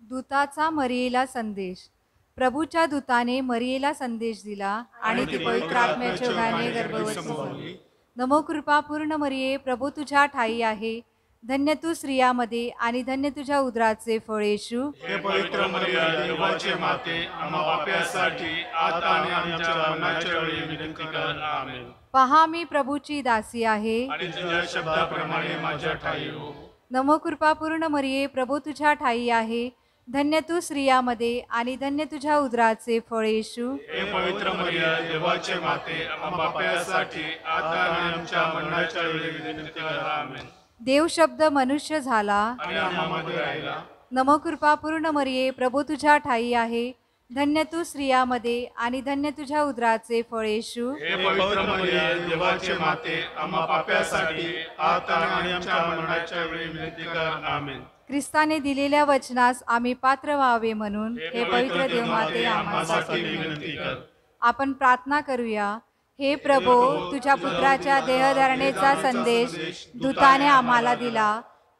दूताचा मरियेला संदेश. प्रभूच्या दूताने मरियेला संदेश दिला आणि ती पवित्र आत्म्याच्या ओघाने गर्भवती झाली. नमो कृपा पूर्ण मरिये, प्रभू तुझ्या ठाई आहे. धन्य तू स्त्रियामध्ये आणि धन्य तुझ्या उदराचे फळ येशू. हे पवित्र मरिया, देवाचे माते, आम्हा पाप्यासाठी आता आणि आमच्या मरणाच्या वेळी विनंती कर. आमेन. पहा मी प्रभूची दासी आहे. आणि तुझ्या शब्दाप्रमाणे माझ्या ठाई हो. नमो कृपा पूर्ण मरिये, प्रभू तुझ्या ठाई आहे. धन्य तू स्त्रियामध्ये आणि धन्य तुझ्या उदराचे फळ येशू. हे पवित्र मरिया, देवाचे माते, आम्हा पाप्यासाठी आता आणि आमच्या मरणाच्या वेळी विनंती कर. आमेन. देव शब्द मनुष्य झाला आणि आम्हामध्ये राहिला. नमो कृपा पूर्ण मरिये, प्रभू तुझ्या ठाई आहे. धन्य तू स्त्रियामध्ये आणि धन्य तुझ्या उदराचे फळ येशू. हे पवित्र मरिया, देवाचे माते, आम्हा पाप्यासाठी आता आणि आमच्या मरणाच्या वेळी विनंती कर. आमेन. ख्रिस्ताने दिलेल्या वचनास आम्ही पात्र व्हावे म्हणून हे पवित्र देवमाते आम्हासाठी विनंती कर. आपण प्रार्थना करूया. हे प्रभो, तुझ्या पुत्राच्या देहधारणेचा संदेश दूताने आम्हाला दिला.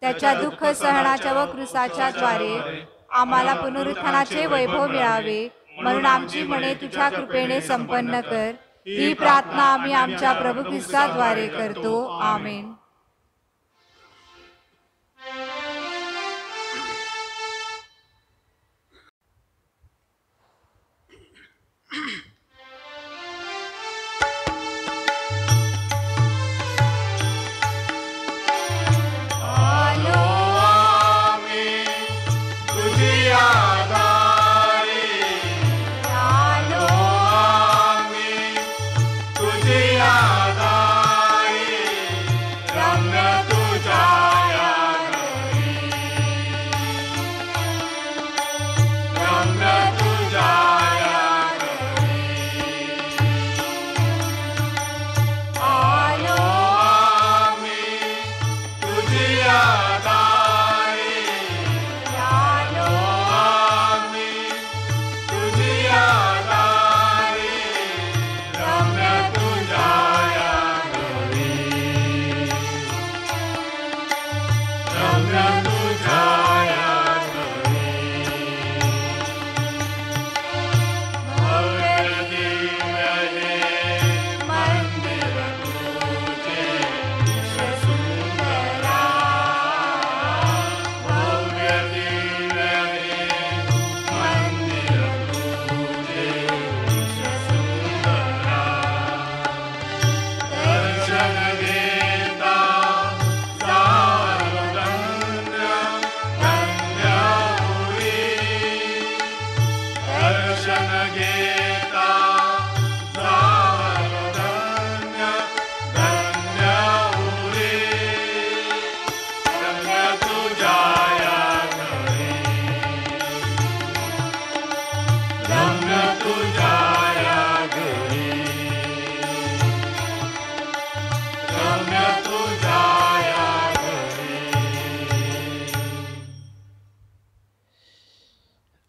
त्याच्या दुःख सहनाच्या व क्रूसाच्या द्वारे आम्हाला पुनरुत्थानाचे वैभव मिळावे म्हणून आमची मने तुझ्या कृपेने संपन्न कर. ही प्रार्थना आम्ही आमच्या प्रभू ख्रिस्ताद्वारे करतो. आमेन.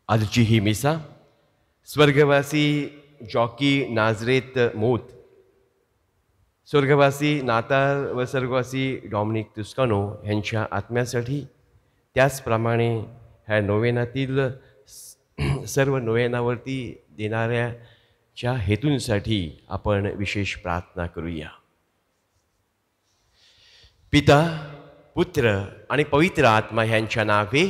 आजची ही मिसा स्वर्गवासी जॉकी नाझरेत मोत, स्वर्गवासी नातार व स्वर्गवासी डॉमिनिक तुस्कानो यांच्या आत्म्यासाठी, त्याचप्रमाणे ह्या नोवेनातील सर्व नोवेनावरती देणाऱ्याच्या हेतूंसाठी आपण विशेष प्रार्थना करूया. पिता, पुत्र आणि पवित्र आत्मा ह्यांच्या नावे.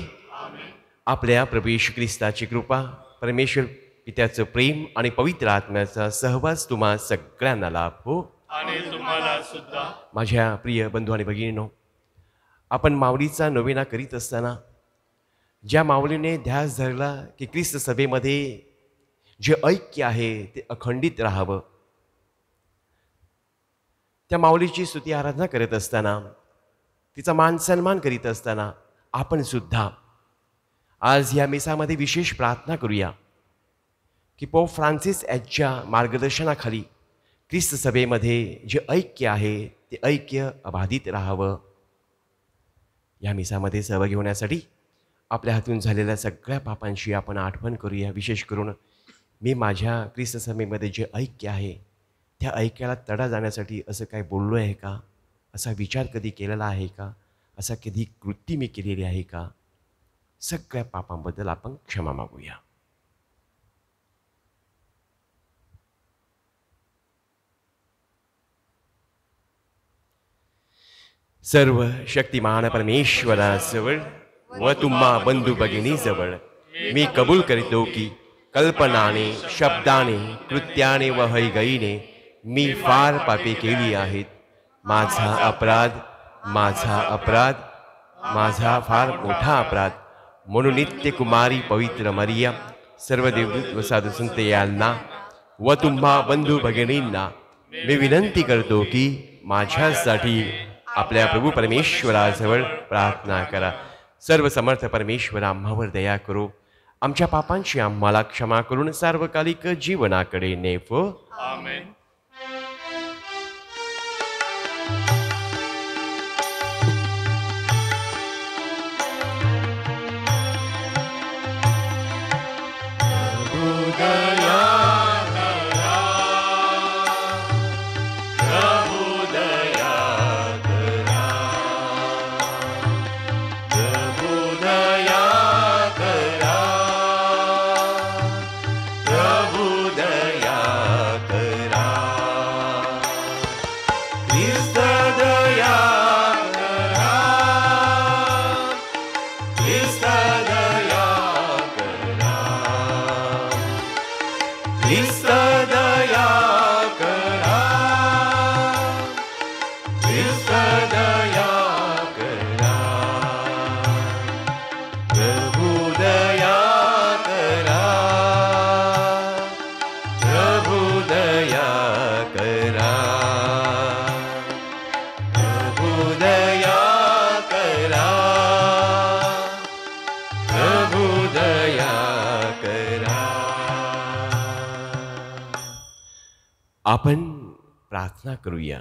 आपल्या प्रभू येशू ख्रिस्ताची कृपा, परमेश्वर पित्याचं प्रेम आणि पवित्र आत्म्याचा सहवास तुम्हा सगळ्यांना लाभो. आणि तुम्हाला सुद्धा. माझ्या प्रिय बंधू आणि भगिनींनो, आपण माऊलीचा नोवेना करीत असताना ज्या माऊलीने ध्यास धरला की ख्रिस्त सभेमध्ये जे ऐक्य आहे ते अखंडित राहावं, त्या माऊलीची स्तुती आराधना करत असताना, तिचा मान सन्मान करीत असताना आपण सुद्धा आज या मिसामध्ये विशेष प्रार्थना करूया की पोप फ्रान्सिस यांच्या मार्गदर्शनाखाली ख्रिस्त सभेमध्ये जे ऐक्य आहे ते ऐक्य अबाधित राहावं. या मिसामध्ये सहभागी होण्यासाठी आपल्या हातून झालेल्या सगळ्या पापांची आपण आठवण करूया. विशेष करून मी माझ्या ख्रिस्त सभेमध्ये जे ऐक्य आहे त्या ऐक्याला तडा जाण्यासाठी असं काय बोललो आहे का, असा विचार कधी केलेला आहे का, असा कधी कृती मी केलेली आहे का. सगळ्या पापांबद्दल आपण क्षमा मागूया. सर्व शक्तिमान परमेश्वराजवळ व तुम्हा बंधू भगिनीजवळ मी कबूल करीतो की कल्पनाने, शब्दाने, कृत्याने व हयगईने मी फार पापे केली आहेत. माझा अपराध, माझा अपराध, माझा फार मोठा अपराध. म्हणून नित्य कुमारी पवित्र मरिया, सर्व देवदूत व साधू संत यांना व तुम्हा बंधू भगिनींना मी विनंती करतो की माझ्यासाठी आपल्या प्रभू परमेश्वराजवळ प्रार्थना करा. सर्व समर्थ परमेश्वर आम्हावर दया करो, आमच्या पापांची आम्हाला क्षमा करून सार्वकालिक जीवनाकडे नेव. आमेन. आपण प्रार्थना करूया.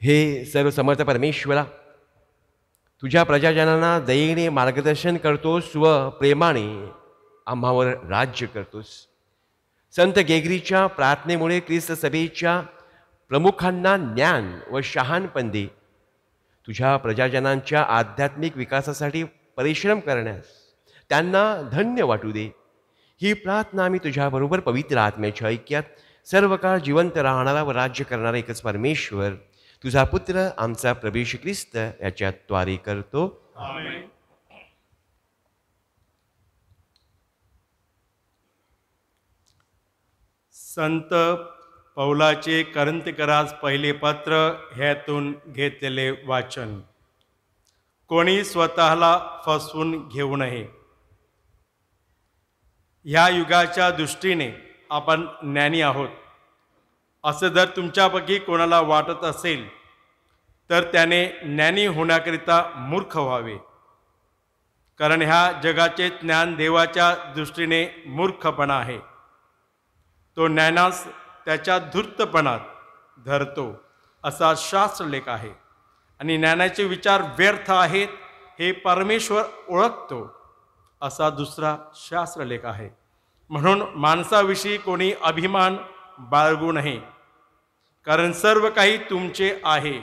हे सर्व समर्थ परमेश्वरा, तुझ्या प्रजाजनांना दयेने मार्गदर्शन करतोस व प्रेमाने आम्हावर राज्य करतोस. संत गेगरीच्या प्रार्थनेमुळे ख्रिस्त सभेच्या प्रमुखांना ज्ञान व शहाणपण दे. तुझ्या प्रजाजनांच्या आध्यात्मिक विकासासाठी परिश्रम करण्यास त्यांना धन्य वाटू दे. ही प्रार्थना आम्ही तुझ्याबरोबर पवित्र आत्म्याच्या ऐक्यात सर्व काळ जिवंत राहणारा व राज्य करणारा एकच परमेश्वर, तुझा पुत्र आमचा प्रभू येशू ख्रिस्त याच्याद्वारे करतो. आमेन. संत पौलाचे करंथीकरास पहिले पत्र ह्यातून घेतलेले वाचन. कोणी स्वतःला फसवून घेऊ नये. ह्या युगाच्या दृष्टीने आपण ज्ञानी आहोत असं जर तुमच्यापैकी कोणाला वाटत असेल तर त्याने ज्ञानी होण्याकरिता मूर्ख व्हावे. कारण ह्या जगाचे ज्ञान देवाच्या दृष्टीने मूर्खपणा आहे. तो ज्ञानास त्याच्या धूर्तपणात धरतो असा शास्त्रलेख आहे. आणि ज्ञानाचे विचार व्यर्थ आहेत हे परमेश्वर ओळखतो असा दुसरा शास्त्रलेख आहे. म्हणून माणसाविषयी कोणी अभिमान बाळगू नये, कारण सर्व काही तुमचे आहे.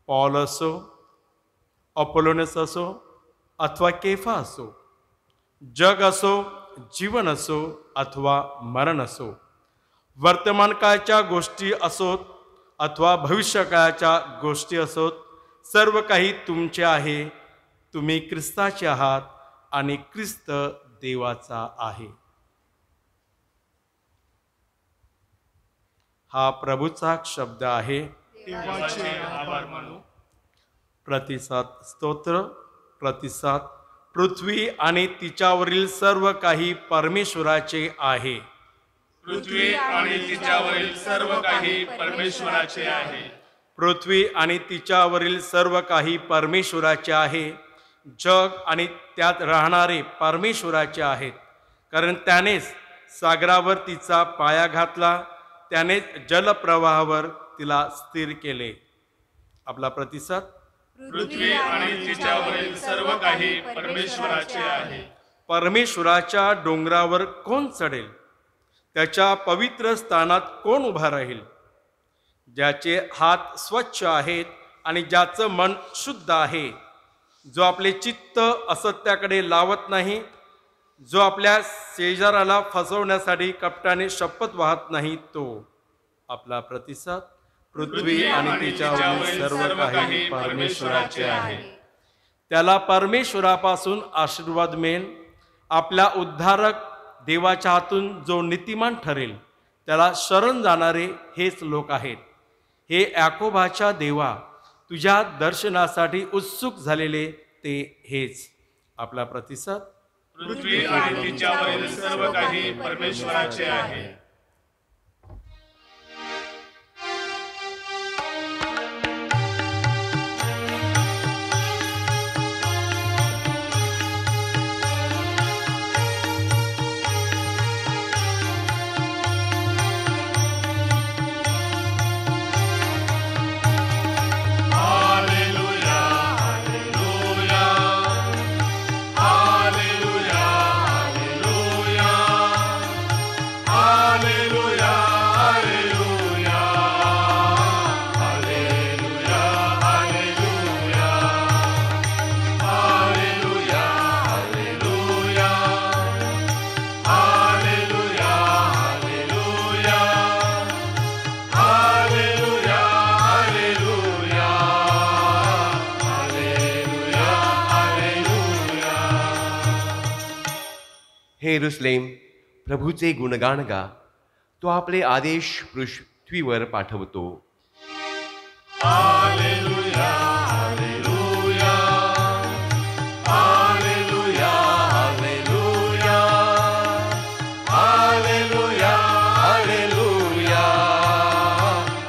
पॉल असो, अपोलोनस असो अथवा केफा असो, जग असो, जीवन असो अथवा मरण असो, वर्तमान काळच्या गोष्टी असोत अथवा भविष्यकाळच्या गोष्टी असोत, सर्व काही तुमचे आहे. तुम्ही ख्रिस्ताचे आहात आणि ख्रिस्त देवाचा आहे. हा प्रभूचा शब्द आहे. देवाचे आभार मानू. प्रतिसाद स्तोत्र. प्रतिसाद. पृथ्वी आणि तिच्यावरील सर्व काही परमेश्वराचे आहे. पृथ्वी आणि तिच्यावरील सर्व काही परमेश्वराचे आहे. पृथ्वी आणि तिच्यावरील सर्व काही परमेश्वराचे आहे. जग आणि त्यात राहणारे परमेश्वराचे आहेत, कारण त्यानेच सागरावर तिचा पाया घातला, त्यानेच जलप्रवाहावर तिला स्थिर केले. आपला प्रतिसाद. पृथ्वी आणि तिच्यावरील सर्व काही परमेश्वराचे आहे. परमेश्वराच्या डोंगरावर कोण चढेल? त्याच्या पवित्र स्थानात कोण उभा राहील? ज्याचे हात स्वच्छ आहेत आणि ज्याचं मन शुद्ध आहे, जो आपले चित्त असत्याकडे लावत नाही, जो आपल्या शेजाराला फसवण्यासाठी कपटाने शपथ वाहत नाही, तो. आपला प्रतिसाद. पृथ्वी आणि तिच्यावरील सर्व काही परमेश्वराचे आहे. त्याला परमेश्वरापासून आशीर्वाद मिळेल. आपल्या उद्धारक देवाच्या हातून जो नीतिमान ठरेल, त्याला शरण जाणारे हेच लोक आहेत. हे याकोबाच्या देवा, तुझ्या दर्शनासाठी उत्सुक झालेले ते हेच. आपला प्रतिसाद. पृथ्वी आणि तिच्यावरील सर्व काही परमेश्वराचे आहे. हे यरूशलेम, प्रभूचे गुणगान गा. तो आपले आदेश पृथ्वीवर पाठवतो. Hallelujah, hallelujah, hallelujah, hallelujah, hallelujah, hallelujah,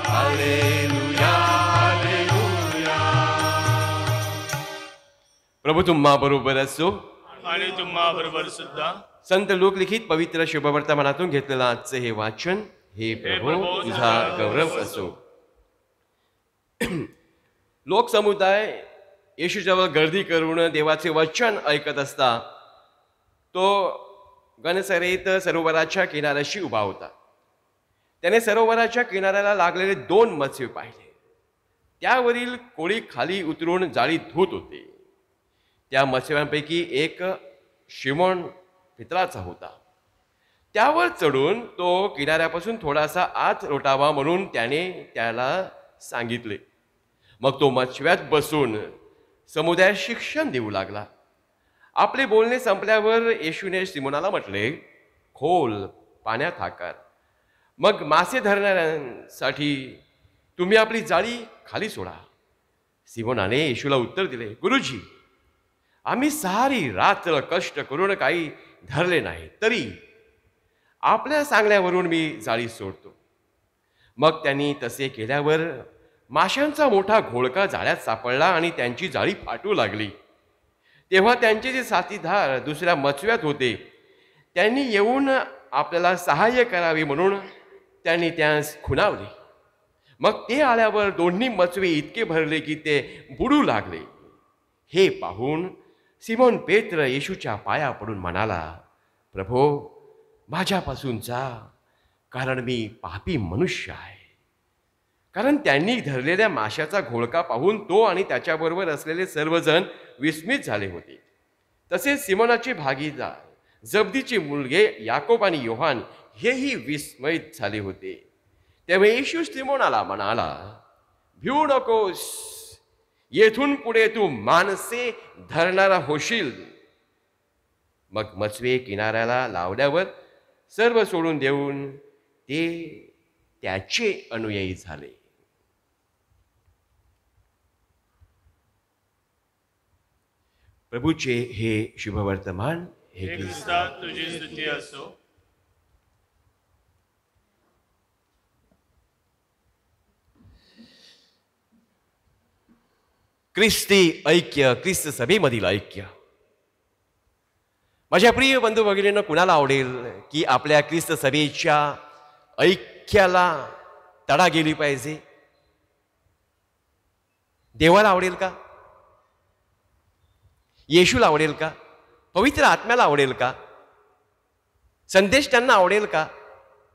hallelujah, hallelujah. प्रभू तुम्हा बरोबर असो. आणि तुम्हा बरोबर सुद्धा. संत लोकलिखित पवित्र शुभवर्तमानातून घेतलेलं आजचं हे वाचन. हे प्रभू तुझा गौरव असो. लोकसमुदाय येशूजवळ गर्दी करून देवाचे वचन ऐकत असता तो गणसरेत सरोवराच्या किनाऱ्याशी उभा होता. त्याने सरोवराच्या किनाऱ्याला लागलेले 2 मत्स्य पाहिले. त्यावरील कोळी खाली उतरून जाळी धुत होते. त्या मत्स्यांपैकी एक शिमोन पितराचा होता. त्यावर चढून तो किनाऱ्यापासून थोडासा आत लोटावा म्हणून त्याने त्याला सांगितले. मग तो मच्छव्यात बसून समुदायात शिक्षण देऊ लागला. आपले बोलणे संपल्यावर येशूने सिमोनाला म्हटले, खोल पाण्यात हाकार. मग मासे धरणाऱ्यांसाठी तुम्ही आपली जाळी खाली सोडा. सिमोनाने येशूला उत्तर दिले, गुरुजी, आम्ही सारी रात्र कष्ट करून काही धरले नाही, तरी आपल्या सांगण्यावरून मी जाळी सोडतो. मग त्यांनी तसे केल्यावर माशांचा मोठा घोळका जाळ्यात सापडला आणि त्यांची जाळी फाटू लागली. तेव्हा त्यांचे जे साथीदार दुसऱ्या मचव्यात होते त्यांनी येऊन आपल्याला सहाय्य करावे म्हणून त्यांनी त्यास खुणावले. मग ते आल्यावर दोन्ही मचवे इतके भरले की ते बुडू लागले. हे पाहून सिमोन पेत्र येशूच्या पाया पडून म्हणाला, प्रभो, माझ्यापासून जा, कारण मी पापी मनुष्य आहे. कारण त्यांनी धरलेल्या माशाचा घोळका पाहून तो आणि त्याच्याबरोबर असलेले सर्वजण विस्मित झाले होते. तसेच सिमोनाचे भागीदार जब्दीचे मुलगे याकोब आणि योहान हेही विस्मित झाले होते. तेव्हा येशू सिमोनाला म्हणाला, भिऊ नकोस, येथून पुढे तू माणसे धरणारा होशील. मग मचवे किनाऱ्याला लावल्यावर सर्व सोडून देऊन ते त्याचे अनुयायी झाले. प्रभूचे हे शुभवर्तमान. हे ख्रिस्ता तुझी स्तुती असो. ख्रिस्ती ऐक्य, ख्रिस्त सभेमधील ऐक्य. माझ्या प्रिय बंधू भगिनींनो, कुणाला आवडेल की आपल्या ख्रिस्त सभेच्या ऐक्याला तडा गेली पाहिजे? देवाला आवडेल का? येशूला आवडेल का? पवित्र आत्म्याला आवडेल का? संदेश त्यांना आवडेल का?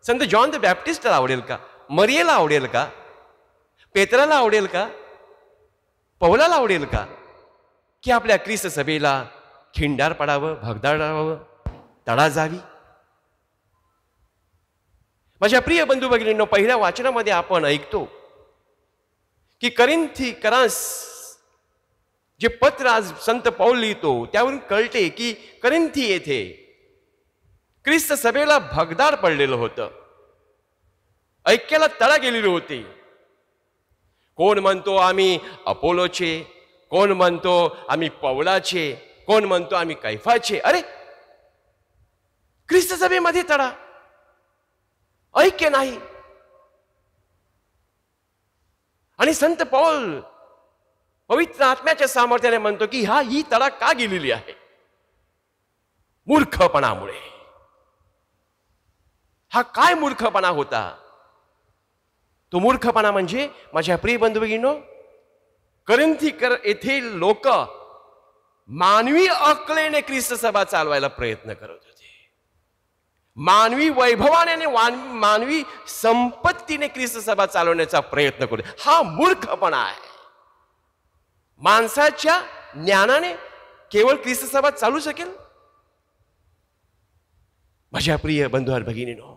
संत जॉन द बॅप्टिस्टला आवडेल का? मरियेला आवडेल का? पेत्राला आवडेल का? पौलाला आवडेल का की आपल्या ख्रिस्त सभेला खिंडार पडावं, भगदाडावं, तडा जावी? माझ्या प्रिय बंधू भगिनींनो, पहिल्या वाचनामध्ये आपण ऐकतो की करिंथीकरास जे पत्र आज संत पौल लिहितो त्यावरून कळते की करिंथी येथे ख्रिस्त सभेला भगदाड पडलेलं होतं, ऐक्याला तडा गेलेले होते. कोण म्हणतो आम्ही अपोलोचे, कोण म्हणतो आम्ही पौलाचे, कोण म्हणतो आम्ही कैफाचे. अरे, ख्रिस्त सभेमध्ये तडा, ऐक्य नाही. आणि संत पौल पवित्र आत्म्याच्या सामर्थ्याने म्हणतो की ही तडा का गेलेली आहे? मूर्खपणामुळे. हा काय मूर्खपणा होता? तो मूर्खपणा म्हणजे माझ्या प्रिय बंधू भगिनींनो, करिंथीकर येथील लोक मानवी अक्कलेने ख्रिस्त सभा चालवायला प्रयत्न करत होते. मानवी वैभवाने आणि मानवी संपत्तीने ख्रिस्त सभा चालवण्याचा प्रयत्न करतो. हा मूर्खपणा आहे. माणसाच्या ज्ञानाने केवळ ख्रिस्त सभा चालू शकेल? माझ्या प्रिय बंधू आणि भगिनींनो,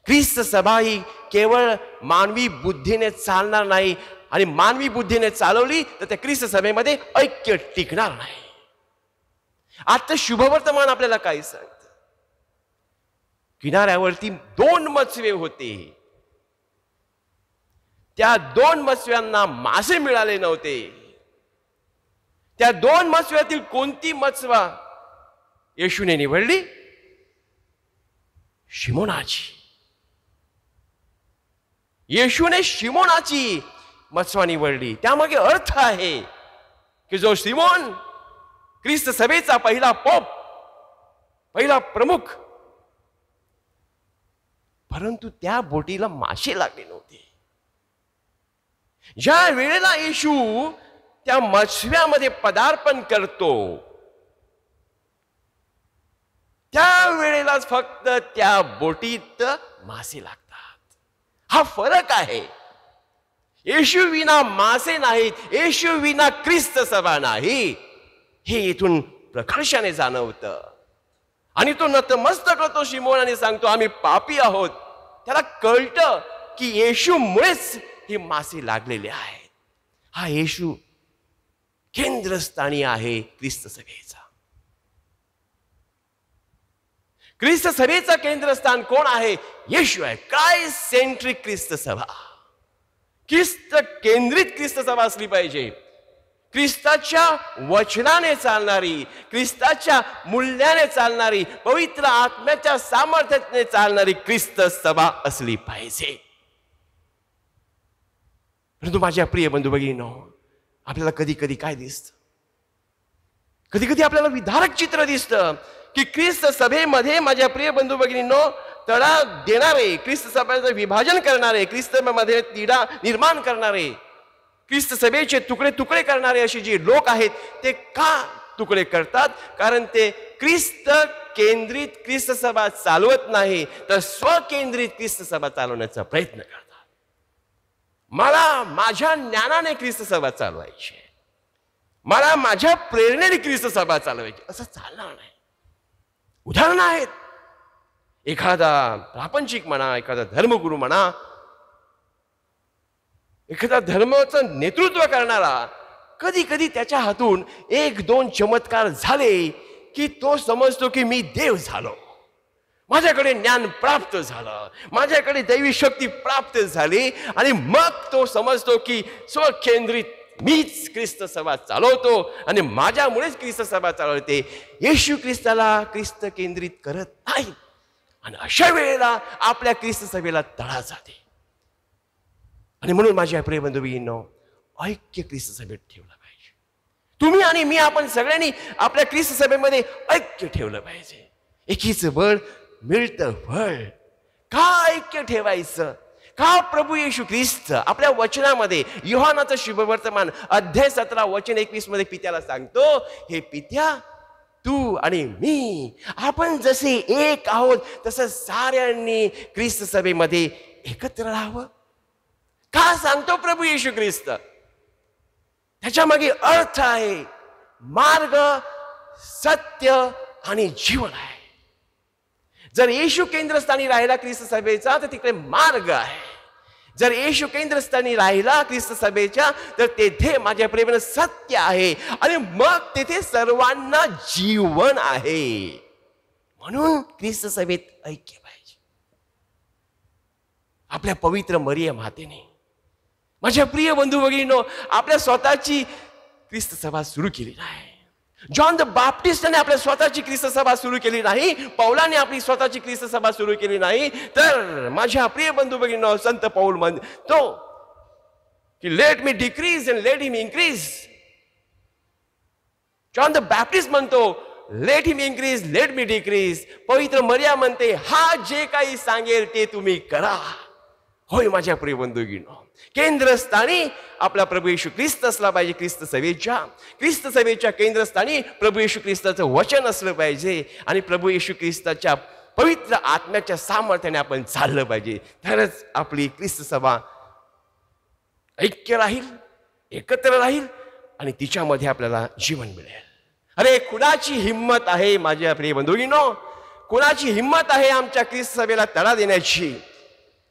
ख्रिस्त सभा ही केवळ मानवी बुद्धीने चालणार नाही. आणि मानवी बुद्धीने चालवली तर त्या ख्रिस्त सभेमध्ये ऐक्य टिकणार नाही. आता शुभवर्तमान आपल्याला काय सांगतं? किनाऱ्यावरती 2 मत्स्ये होते. त्या 2 मत्स्यांना मासे मिळाले नव्हते. त्या 2 मत्स्यातील कोणती मत्स्वा येशूने निवडली? शिमोनाची. येशूने शिमोनाची मत्स्वा निवडली. त्यामागे अर्थ आहे की जो सिमोन ख्रिस्त सभेचा पहिला पोप, पहिला प्रमुख, परंतु त्या बोटीला मासे लागले नव्हते. ज्या वेळेला येशू त्या मत्स्यामध्ये पदार्पण करतो त्या वेळेलाच फक्त त्या बोटीत मासे लागतात. हा फरक आहे. येशू विना मासे नाहीत, येशू विना ख्रिस्त सभा नाही, हे इथून प्रकर्षाने जाणवतं. आणि तो नतमस्तक होतो शिमोन आणि सांगतो आम्ही पापी आहोत. त्याला कळतं की येशूमुळेच हे मासे लागलेले आहेत. हा येशू केंद्रस्थानी आहे ख्रिस्त सभेचा. ख्रिस्त सभेचं केंद्रस्थान कोण आहे? येशू आहे. काय सेंट्रिक ख्रिस्त सभा, ख्रिस्त केंद्रित ख्रिस्त सभा असली पाहिजे. ख्रिस्ताच्या वचनाने चालणारी, ख्रिस्ताच्या मूल्याने चालणारी, पवित्र आत्म्याच्या सामर्थ्याने चालणारी ख्रिस्त सभा असली पाहिजे. परंतु माझ्या प्रिय बंधू भगिनींनो, आपल्याला कधी कधी काय दिसतं? कधी कधी आपल्याला विदारक चित्र दिसतं की ख्रिस्त सभेमध्ये माझ्या प्रिय बंधू भगिनींनो तडा देणारे, ख्रिस्त सभेचं विभाजन करणारे, ख्रिस्त मध्ये तिढा निर्माण करणारे, ख्रिस्त सभेचे तुकडे तुकडे करणारे असे जे लोक आहेत ते का तुकडे करतात? कारण ते ख्रिस्त केंद्रित ख्रिस्त सभा चालवत नाही, तर स्वकेंद्रित ख्रिस्त सभा चालवण्याचा प्रयत्न करतात. मला माझ्या ज्ञानाने ख्रिस्त सभा चालवायची, मला माझ्या प्रेरणेने ख्रिस्त सभा चालवायची, असं चालणार नाही. उदाहरणं आहेत. एखादा प्रापंचिक म्हणा, एखादा धर्मगुरू म्हणा, एखादा धर्माचं नेतृत्व करणारा, कधी कधी त्याच्या हातून 1-2 चमत्कार झाले की तो समजतो की मी देव झालो, माझ्याकडे ज्ञान प्राप्त झालं, माझ्याकडे दैवी शक्ती प्राप्त झाली. आणि मग तो समजतो की स्वकेंद्रित मीच ख्रिस्त सभा चालवतो आणि माझ्यामुळेच ख्रिस्त सभा चालवते. येशू ख्रिस्ताला ख्रिस्त केंद्रित करत नाही. आणि अशा वेळेला आपल्या ख्रिस्त सभेला तडा जाते. आणि म्हणून माझ्या प्रिय बंधू भगिनींनो, ऐक्य ख्रिस्त सभेत ठेवलं पाहिजे. तुम्ही आणि मी, आपण सगळ्यांनी आपल्या ख्रिस्त सभेमध्ये ऐक्य ठेवलं पाहिजे. एकीच बळ मिळतं फळ. का ऐक्य ठेवायचं? का प्रभू येशू ख्रिस्त आपल्या वचनामध्ये योहानाचं शुभवर्तमान अध्याय 17 वचन 21 मध्ये पित्याला सांगतो, हे पित्या, तू आणि मी आपण जसे एक आहोत तसं साऱ्यांनी ख्रिस्त सभेमध्ये एकत्र राहावं. का सांगतो प्रभू येशू ख्रिस्त? त्याच्या मागे अर्थ आहे, मार्ग, सत्य आणि जीवन आहे. जर येशू केंद्रस्थानी राहिला ख्रिस्त सभेचा तर तिकडे मार्ग आहे. जर येशू केंद्रस्थानी राहिला ख्रिस्त सभेच्या तर तेथे माझ्या प्रेमानं सत्य आहे आणि मग तेथे सर्वांना जीवन आहे. म्हणून ख्रिस्त सभेत ऐक्य पाहिजे. आपल्या पवित्र मरिया मातेने, माझ्या प्रिय बंधू भगिनींनो, आपल्या स्वतःची ख्रिस्त सभा सुरू केली नाही. जॉन द बाप्टिस्टने आपल्या स्वतःची ख्रिस्त सभा सुरू केली नाही. पौलाने आपली स्वतःची ख्रिस्त सभा सुरू केली नाही. तर माझ्या प्रिय बंधू भगिनींनो, संत पौल म्हणतो की let me decrease and let him increase. John the Baptist म्हणतो let him increase let me decrease. पवित्र मरिया म्हणते हा जे काही सांगेल ते तुम्ही करा. होय माझ्या प्रिय बंधू भगिनींनो, केंद्रस्थानी आपला प्रभू येशू ख्रिस्त असला पाहिजे. ख्रिस्त सभेच्या केंद्रस्थानी प्रभू येशू ख्रिस्ताचं वचन असलं पाहिजे आणि प्रभू येशू ख्रिस्ताच्या पवित्र आत्म्याच्या सामर्थ्याने आपण चाललं पाहिजे. तरच आपली ख्रिस्त सभा ऐक्य राहील, एकत्र राहील आणि तिच्यामध्ये आपल्याला जीवन मिळेल. अरे कुणाची हिंमत आहे माझ्या प्रिय बंधूंनो, कुणाची हिंमत आहे आमच्या ख्रिस्त सभेला तडा देण्याची?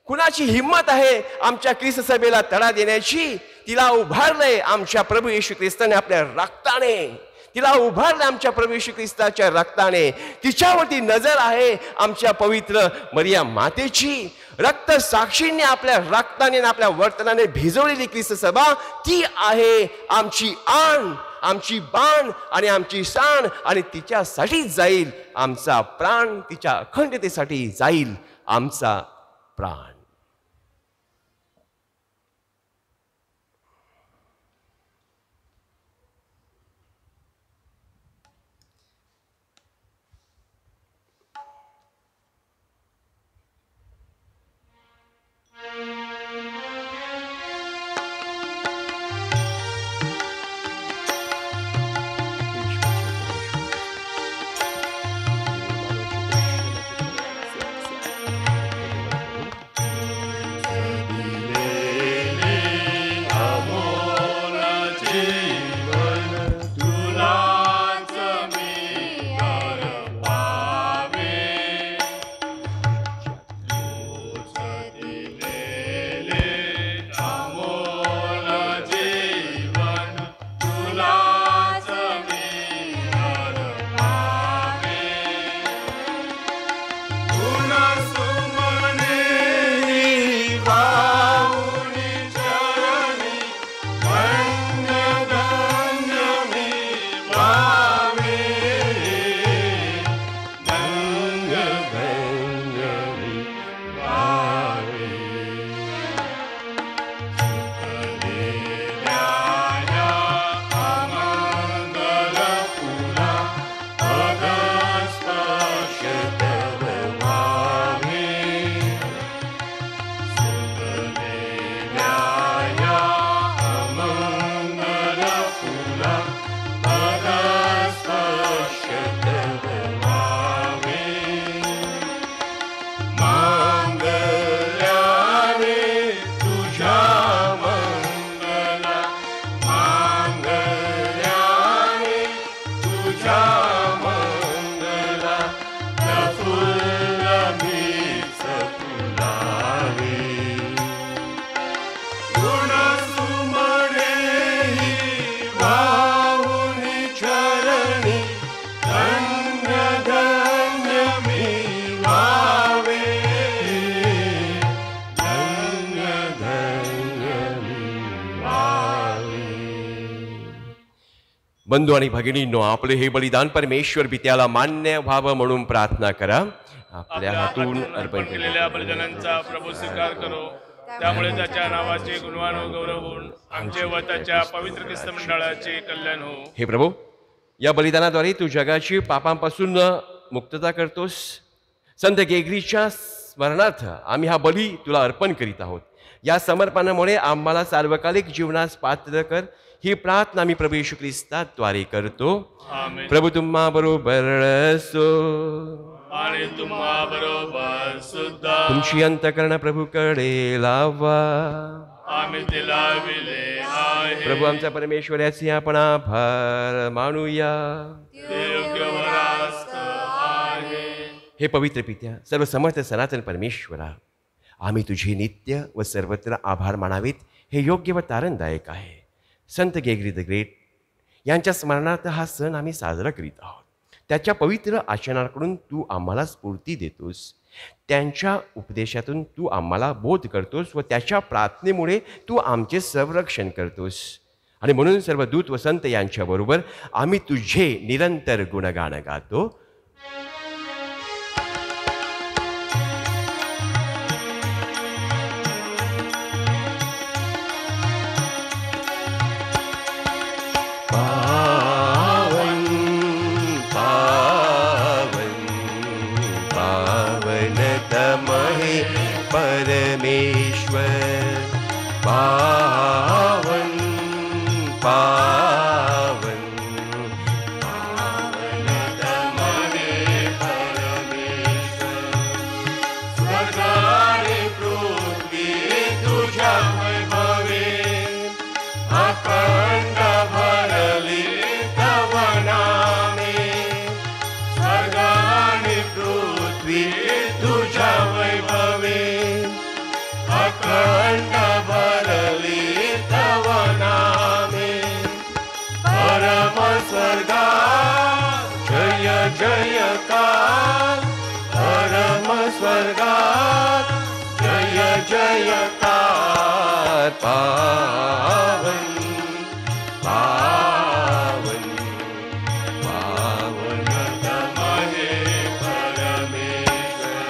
कुणाची हिंमत आहे आमच्या ख्रिस्त सभेला तडा देण्याची? तिला उभारलंय आमच्या प्रभू येशू ख्रिस्ताने आपल्या रक्ताने. तिला उभारलंय आमच्या प्रभू येशू ख्रिस्ताच्या रक्ताने. तिच्यावरती नजर आहे आमच्या पवित्र मरिया मातेची. रक्त साक्षींनी आपल्या रक्ताने आपल्या वर्तनाने भिजवलेली ख्रिस्त सभा ती आहे आमची आण, आमची बाण आणि आमची शान. आणि तिच्यासाठी जाईल आमचा प्राण, तिच्या अखंडतेसाठी जाईल आमचा प्राण. बंधू आणि भगिनींनो, आपले हे बलिदान परमेश्वर पित्याला मान्य व्हावं म्हणून प्रार्थना करा. आपल्या हातून अर्पण केलेल्या बलिदानांचा प्रभू स्वीकार करो. त्यामुळे त्याच्या नावाचे गुणवान व गौरव होऊन आमचे व त्याच्या पवित्र ख्रिस्त मंडळाचे कल्याण हो. हे प्रभू, या बलिदानाद्वारे तू जगाची पापांपासून मुक्तता करतोस. संत गेगरीच्या स्मरणार्थ आम्ही हा बली तुला अर्पण करीत आहोत. या समर्पणामुळे आम्हाला सार्वकालिक जीवनास पात्र कर. ही प्रार्थना मी प्रभू येशू ख्रिस्ताद्वारे करतो. आमेन. प्रभू तुम्हा बरोबर असो. आणि तुम्हा बरोबर सुद्धा. तुमची अंतकरण प्रभूकडे लावा. आम्ही तिला विले आहे. प्रभू आमच्या परमेश्वराचे आपण आभार मानूया. ते योग्य वरास्त आहे. हे पवित्र पित्या, सर्व समर्थ सनातन परमेश्वरा, आम्ही तुझे नित्य व सर्वत्र आभार मानावेत हे योग्य व तारणदायक आहे. संत गेगरी द ग्रेट यांच्या स्मरणार्थ हा सण आम्ही साजरा करीत आहोत. त्याच्या पवित्र आचरणाकडून तू आम्हाला स्फूर्ती देतोस. त्यांच्या उपदेशातून तू आम्हाला बोध करतोस व त्याच्या प्रार्थनेमुळे तू आमचे संरक्षण करतोस. आणि म्हणून सर्व दूत व संत यांच्याबरोबर आम्ही तुझे निरंतर गुणगान गातो. परमेश्वर पावन पावन पावन तमहे परमेश्वर. स्वर्ग आणि पृथ्वी तुझ्या वैभवे अखंड भरली तव नामे. स्वर्ग आणि पृथ्वी तुझ्या वैभवे अखंड भरली तव नामे. परम स्वर्गा जय जयकार. परम स्वर्गा जय जयकार. पावन पावन पावन तमहे परमेश्वर.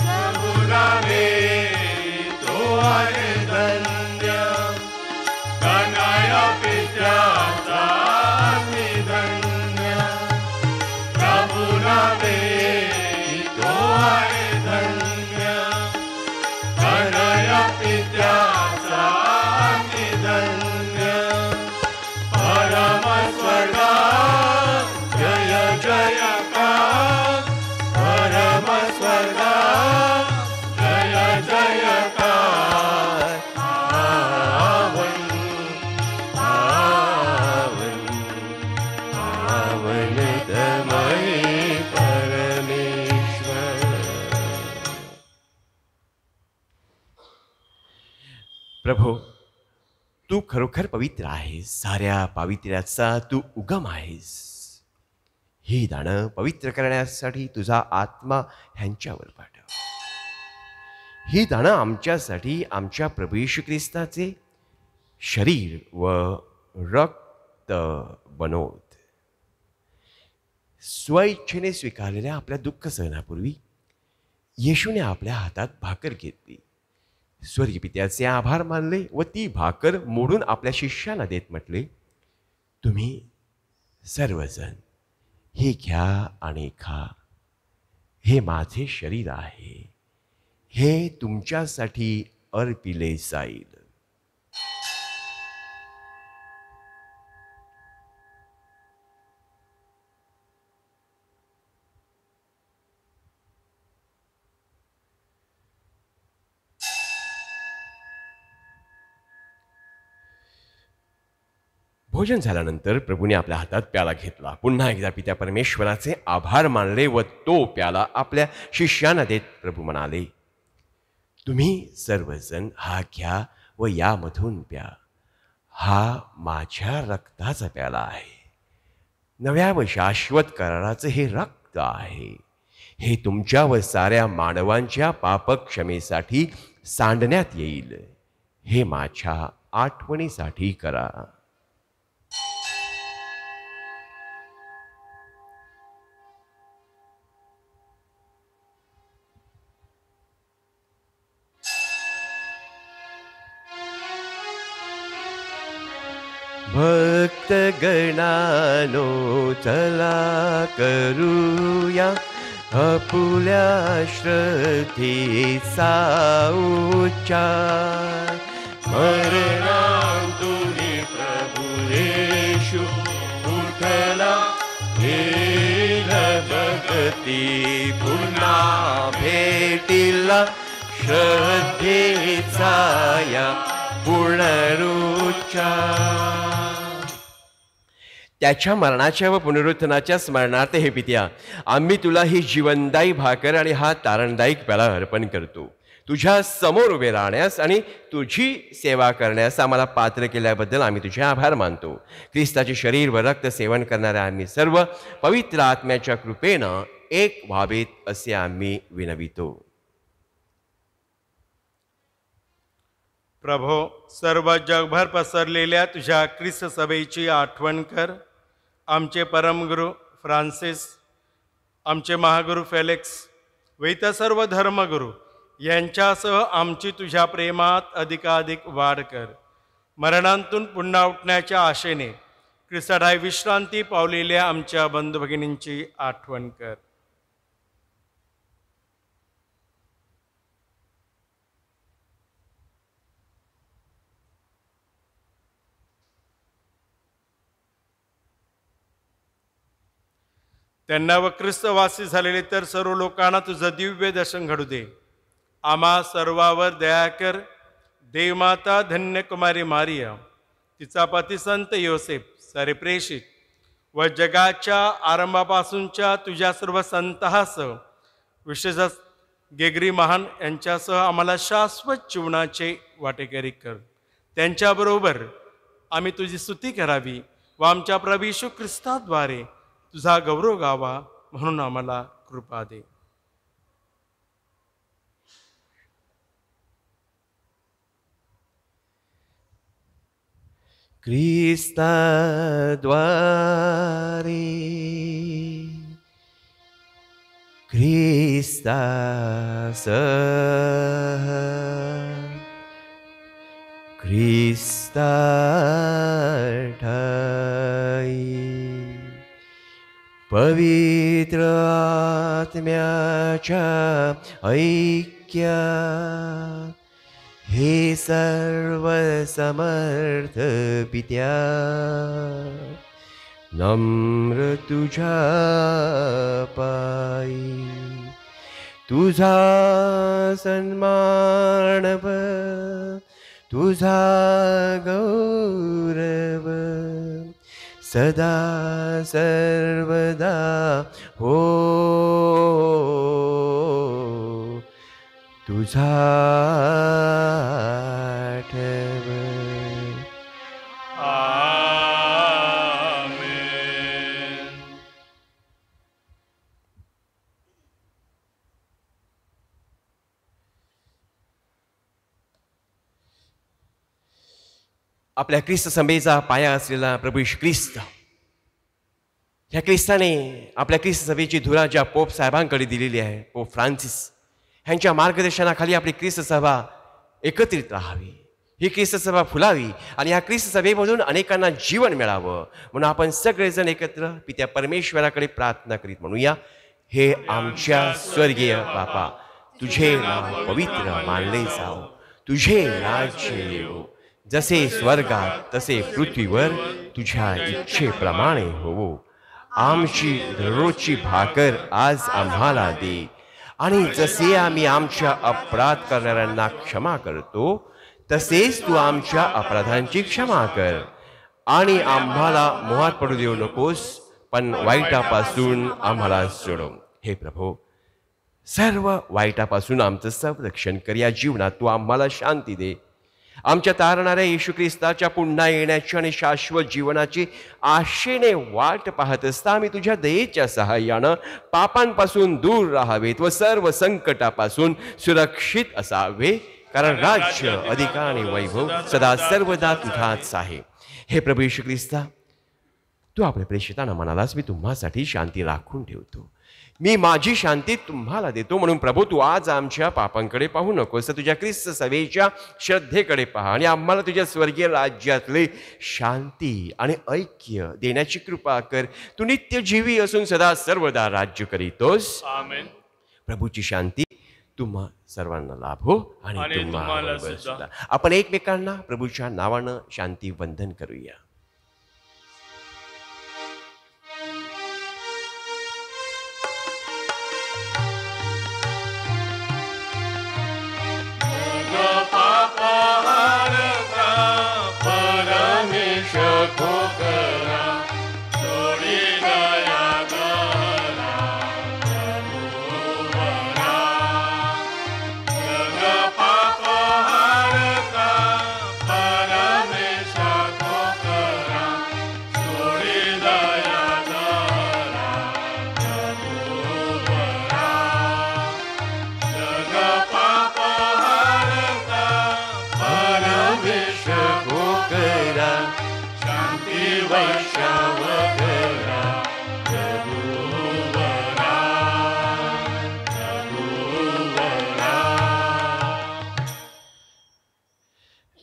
प्रभुरामे तो आहे धन्य. कनय पित्याचा धन्य. प्रभुरामे तो आहे धन्य. कनय पित्याचा धन्य. परम स्वर्गा जय जयकार. परम स्वर्गा जय जयकार. पावन पावन पावन तमहे परमेश्वर. प्रभो, तू खरोखर पवित्र आहेस. साऱ्या पावित्र्याचा तू उगम आहेस. ही दाणं पवित्र करण्यासाठी तुझा आत्मा ह्यांच्यावर पाठव. ही दाणं आमच्यासाठी आमच्या प्रभू येशू ख्रिस्ताचे शरीर व रक्त बनवत. स्वइच्छेने स्वीकारलेल्या आपल्या दुःख सहनापूर्वी येशूने आपल्या हातात भाकर घेतली, स्वर्गीय पित्याचे आभार मानले व ती भाकर मोडून आपल्या शिष्याला देत म्हटले, तुम्ही सर्वजण हे घ्या आणि खा. हे माझे शरीर आहे. हे तुमच्यासाठी अर्पिले जाईल. भोजन झाल्यानंतर प्रभूने आपल्या हातात प्याला घेतला. पुन्हा एकदा पित्या परमेश्वराचे आभार मानले व तो प्याला आपल्या शिष्यांना देत प्रभू म्हणाले, तुम्ही सर्वजण हा घ्या व यामधून प्या. हा माझ्या रक्ताचा प्याला आहे. नव्या व शाश्वत कराराचं हे रक्त आहे. हे तुमच्या व साऱ्या मानवांच्या पापक्षमेसाठी सांडण्यात येईल. हे माझ्या आठवणीसाठी करा. भक्त गणानो चला करूया आपुल्या श्रद्धेचा उच्चार. मरणातून येशू उठला हेल भगती पुन्हा भेटिला श्रद्धेचा या पुनरुच्चार. त्याच्या मरणाच्या व पुनरुत्थानाच्या स्मरणार्थ हे पित्या, आम्ही तुला ही जीवनदायी भाकर आणि हा तारणदायी प्याला अर्पण करतो. तुझ्या समोर उभे राहण्यास आणि तुझी सेवा करण्यास आम्हाला पात्र केल्याबद्दल आम्ही तुझे आभार मानतो. ख्रिस्ताचे शरीर व रक्त सेवन करणाऱ्या आम्ही सर्व पवित्र आत्म्याच्या कृपेनं एक व्हावेत असे आम्ही विनवितो. प्रभो, सर्व जगभर पसरलेल्या तुझ्या ख्रिस्त सभेची आठवण कर. आमचे परमगुरू फ्रान्सिस, आमचे महागुरू फेलिक्स व इतर सर्व धर्मगुरू यांच्यासह आमची तुझ्या प्रेमात अधिकाधिक वाढ कर. मरणांतून पुन्हा उठण्याच्या आशेने ख्रिस्ताठाई विश्रांती पावलेल्या आमच्या बंधू भगिनींची आठवण कर. त्यांना व ख्रिस्तवासी झालेले तर सर्व लोकांना तुझं दिव्य दर्शन घडू दे. आम्हा सर्वावर दया कर. देवमाता धन्य कुमारी मारिया, तिचा पती संत योसेफ, सारे प्रेषित व जगाच्या आरंभापासूनच्या तुझ्या सर्व संतांसह, विशेषतः गेगरी महान यांच्यासह आम्हाला शाश्वत जीवनाचे वाटेकरी कर. त्यांच्याबरोबर आम्ही तुझी स्तुती करावी व आमच्या प्रभू येशू ख्रिस्ताद्वारे तुझा गौरव गावा म्हणून आम्हाला कृपा दे. ख्रिस्ताद्वारे ख्रिस्तासह ख्रिस्ताठाई पवित्र आत्म्याच्या ऐक्यात हे सर्व समर्थ पित्या, नम्र तुझ्या पायी तुझा सन्मानव, तुझा गौरव सदा सर्वदा हो तुझा आठव. आमेन. आपल्या ख्रिस्त सभेचा पाया असलेला प्रभू येशू ख्रिस्त, ह्या ख्रिस्ताने आपल्या ख्रिस्त सभेची धुरा ज्या पोप साहेबांकडे दिलेली आहे, पोप फ्रान्सिस ह्यांच्या मार्गदर्शनाखाली आपली ख्रिस्त सभा एकत्रित राहावी, ही ख्रिस्त सभा फुलावी आणि ह्या ख्रिस्त सभेमधून अनेकांना जीवन मिळावं म्हणून आपण सगळेजण एकत्र पित्या परमेश्वराकडे प्रार्थना करीत म्हणूया. हे आमच्या स्वर्गीय बापा, तुझे नाव पवित्र मानले जावो, तुझे राज्य येवो, जसे स्वर्गात तसे पृथ्वीवर तुझ्या इच्छेप्रमाणे होवो. आमची दररोजची भाकर आज आम्हाला दे आणि जसे आम्ही आमच्या अपराध करणाऱ्यांना क्षमा करतो तसेच तू आमच्या अपराधांची क्षमा कर आणि आम्हाला मोहात पडू देऊ नकोस, पण वाईटापासून आम्हाला सोडव. हे प्रभू, सर्व वाईटापासून आमचं संरक्षण कर. या जीवनात तू आम्हाला शांती दे. आमच्या तारणाऱ्या येशू ख्रिस्ताच्या पुन्हा येण्याची आणि शाश्वत जीवनाची आशेने वाट पाहत असता आम्ही तुझ्या दयेच्या सहाय्यानं पापांपासून दूर राहावेत व सर्व संकटापासून सुरक्षित असावे, कारण राज्य, अधिकार आणि वैभव सदा सर्वदा तुझाच आहे. हे प्रभू येशू ख्रिस्ता, तू आपल्या प्रेषितांना म्हणालास, मी तुम्हासाठी शांती राखून ठेवतो, मी माझी शांती तुम्हाला देतो. म्हणून प्रभू, तू आज आमच्या पापांकडे पाहू नकोस, तर तुझ्या ख्रिस्त सभेच्या श्रद्धेकडे पहा आणि आम्हाला तुझ्या स्वर्गीय राज्यातले शांती आणि ऐक्य देण्याची कृपा कर. तू नित्य जीवी असून सदा सर्वदा राज्य करीतोस. आमेन. प्रभूची शांती तुम्हा सर्वांना लाभो आणि तुम्हाला सुद्धा. सुद्धा. आपण एकमेकांना प्रभूच्या नावानं शांती वंदन करूया.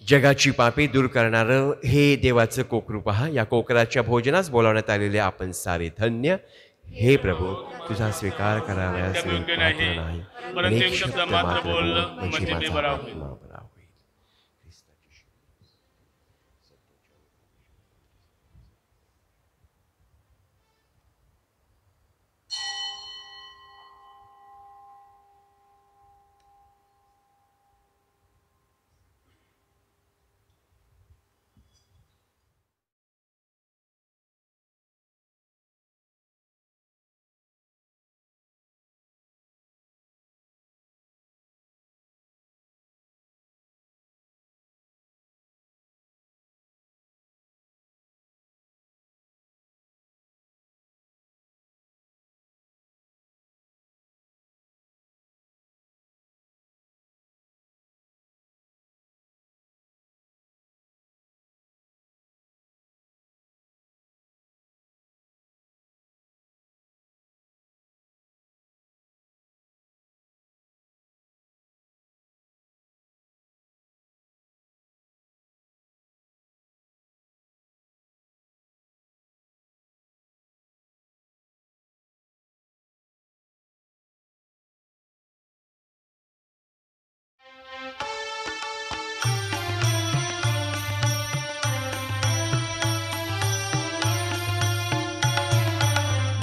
जगाची पापे दूर करणारं हे देवाचं कोकरू पहा. या कोकराच्या भोजनास बोलावण्यात आलेले आपण सारे धन्य. हे प्रभू, तुझा स्वीकार कराव्यास मी योग्य पात्र नाही, नाही. परंतु एक एक शब्द शब्द मात्र मात्र बोल, बोल, म्हणजे मी माझा बरा आत्मा होईल. बरा होईल.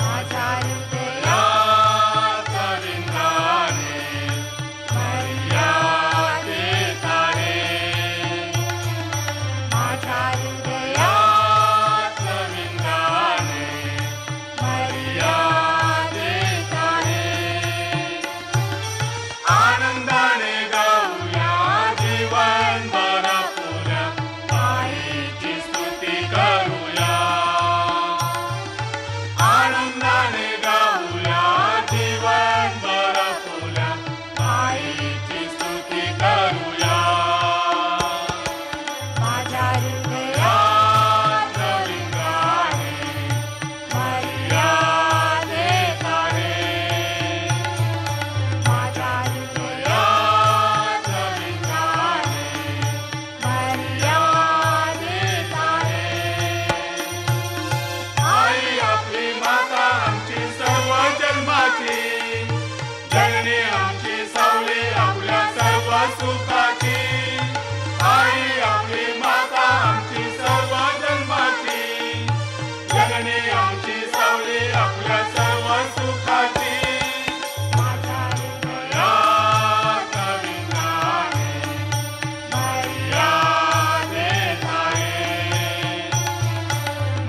माझ्या हृदयात मर्यादित आहे. माझ्या हृदयात मर्यादित आहे. आनंदाने गाऊया जीवन भरपूर आईची स्तुती करूया. आनंदाने गाऊया जीवन भरपूर आईची स्तुती करूया. माझ्या हृदयात नवीन गाणे मर्यादित आहे. माझ्या हृदयात नवीन गाणे मर्यादित आहे. आई आपली माता आमची सर्व जन्माची, जननी आमची सावली आपल्या सर्व सुखाची. आई आपली माता आमची सर्व जन्माची, जननी आमची सावली आपल्या सर्व सुखाची. माझ्या हृदयात नवीन गाणे मर्यादित आहे.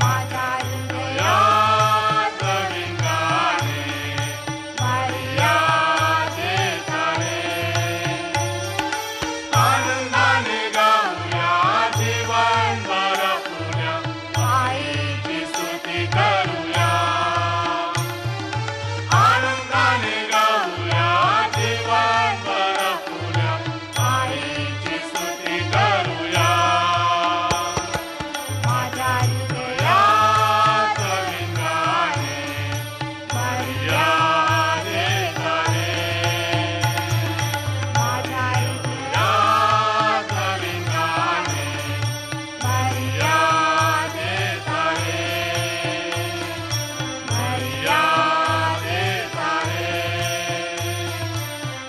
माझ्या हृदयात नवीन गाणे मर्यादित आहे. आनंदाने गाऊया जीवन भरपूर आईची स्तुती करूया. आनंदाने गाऊया जीवन भरपूर आईची स्तुती करूया. माझ्या हृदयात नवीन गाणे मर्यादित आहे. माझ्या हृदयात नवीन गाणे मर्यादित आहे. मर्यादित आहे.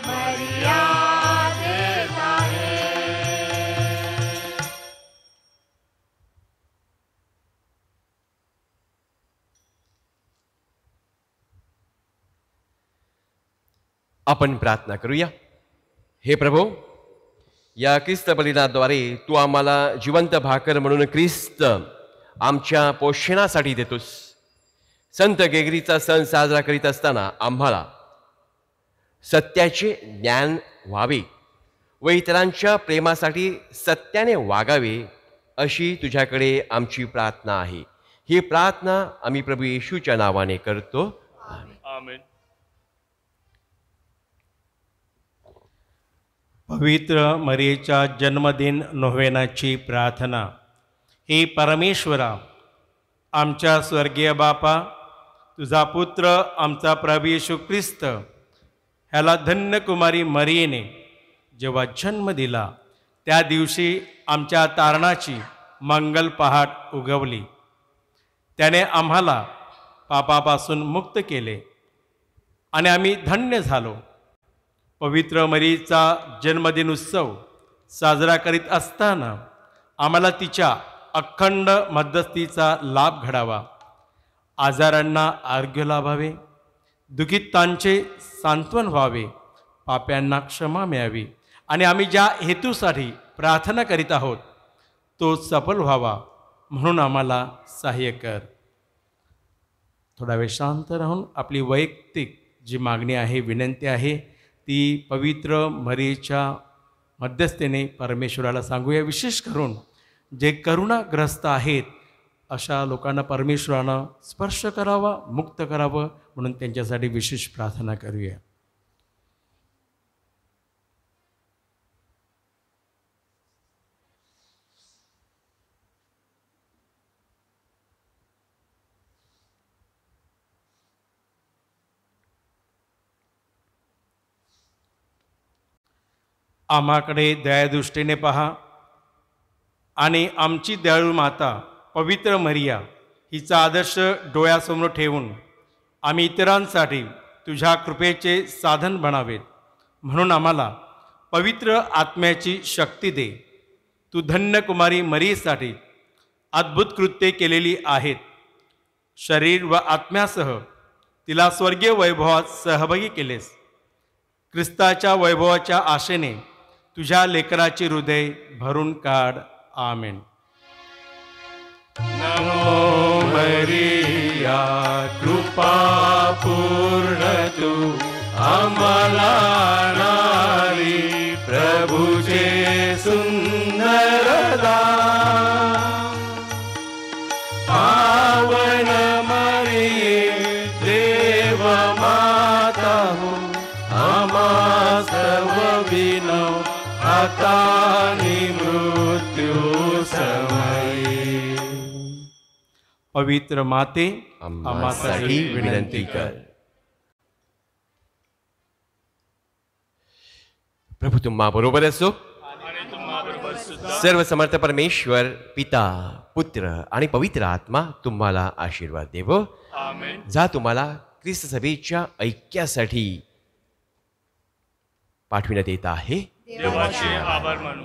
मर्यादित आहे. आपण प्रार्थना करूया. हे प्रभू, या ख्रिस्त बलिदानाद्वारे तू आम्हाला जिवंत भाकर म्हणून ख्रिस्त आमच्या पोषणासाठी देतोस. संत गेगरीचा सण साजरा करीत असताना आम्हाला सत्याचे ज्ञान व्हावे व इतरांच्या प्रेमासाठी सत्याने वागावे अशी तुझ्याकडे आमची प्रार्थना आहे. ही प्रार्थना आम्ही प्रभू येशूच्या नावाने करतो. आमेन. पवित्र मरियेच्या जन्मदिन नोव्हेनाची प्रार्थना. हे परमेश्वरा, आमच्या स्वर्गीय बापा, तुझा पुत्र आमचा प्रभू येशू ख्रिस्त ह्याला धन्य कुमारी मरियेने जेव्हा जन्म दिला त्या दिवशी आमच्या तारणाची मंगल पहाट उगवली. त्याने आम्हाला पापापासून मुक्त केले आणि आम्ही धन्य झालो. पवित्र मरीचा जन्मदिन उत्सव साजरा करीत असताना आम्हाला तिच्या अखंड मध्यस्थीचा लाभ घडावा. आजारांना आरोग्य लाभावे, दुःखितांचे सांत्वन व्हावे, पाप्यांना क्षमा मिळावी आणि आम्ही ज्या हेतूसाठी प्रार्थना करीत आहोत तो सफल व्हावा म्हणून आम्हाला सहाय्य कर. थोडा वेळ शांत राहून आपली वैयक्तिक जी मागणी आहे, विनंती आहे, ती पवित्र मरीच्या मध्यस्थेने परमेश्वराला सांगूया. विशेष करून जे करुणाग्रस्त आहेत अशा लोकांना परमेश्वरानं स्पर्श करावा, मुक्त करावं म्हणून त्यांच्यासाठी विशेष प्रार्थना करूया. आम्हाकडे दयादृष्टीने पहा आणि आमची दयाळू माता पवित्र मरिया हिचा आदर्श डोळ्यासमोर ठेवून आम्ही इतरांसाठी तुझ्या कृपेचे साधन बनावेत म्हणून आम्हाला पवित्र आत्म्याची शक्ती दे. तू धन्य कुमारी मरीसाठी अद्भुत कृत्ये केलेली आहेत. शरीर व आत्म्यासह तिला स्वर्गीय वैभवात सहभागी केलेस. ख्रिस्ताच्या वैभवाच्या आशेने तुझ्या लेकराचे हृदय भरून काढ. आमेन. नमो मरिया कृपा पूर्ण तू आम्हाला नारी प्रभूचे सुंदर दान. पावन मरिये देव माता हो आम्हा सर्व विनव आता मृत्यू समयी. पवित्र माते आम्हासाठी विनंती कर. प्रभू तुम्हा बरोबर असो. आणि तुम्हाबरोबर सुद्धा सर्व समर्थ परमेश्वर पिता पुत्र आणि पवित्र आत्मा तुम्हाला आशीर्वाद देवो. आमेन. जा तुम्हाला ख्रिस्त सभेच्या ऐक्यासाठी पाठविण्यात येत आहे. देवाचे आभार मानू.